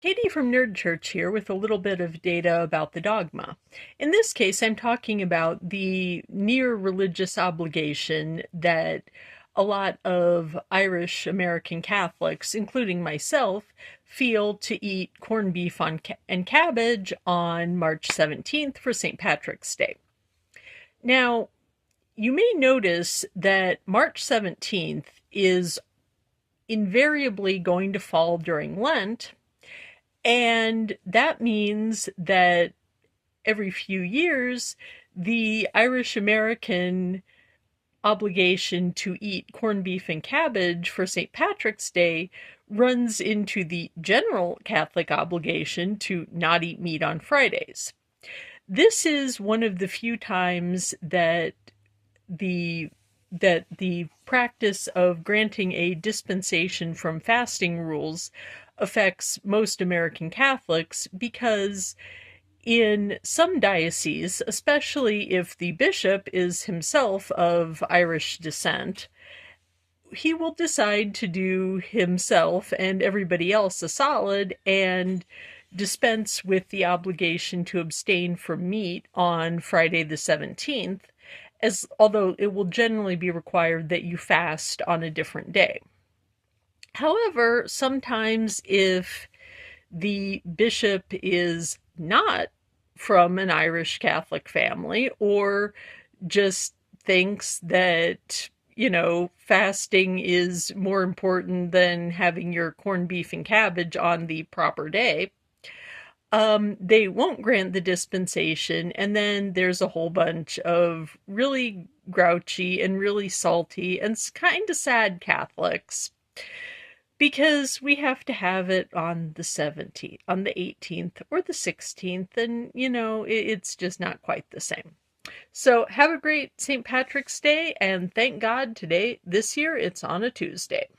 Katie from Nerd Church here with a little bit of data about the dogma. In this case, I'm talking about the near religious obligation that a lot of Irish American Catholics, including myself, feel to eat corned beef and cabbage on March 17th for St. Patrick's Day. Now, you may notice that March 17th is invariably going to fall during Lent, and that means that every few years, the Irish American obligation to eat corned beef and cabbage for St. Patrick's Day runs into the general Catholic obligation to not eat meat on Fridays. This is one of the few times that the the practice of granting a dispensation from fasting rules affects most American Catholics because in some dioceses, especially if the bishop is himself of Irish descent, he will decide to do himself and everybody else a solid and dispense with the obligation to abstain from meat on Friday the 17th, as although it will generally be required that you fast on a different day. However, sometimes if the bishop is not from an Irish Catholic family or just thinks that, fasting is more important than having your corned beef and cabbage on the proper day, they won't grant the dispensation. And then there's a whole bunch of really grouchy and really salty and kind of sad Catholics because we have to have it on the 17th, on the 18th, or the 16th, and it's just not quite the same. So have a great St. Patrick's Day, and thank God this year, it's on a Tuesday.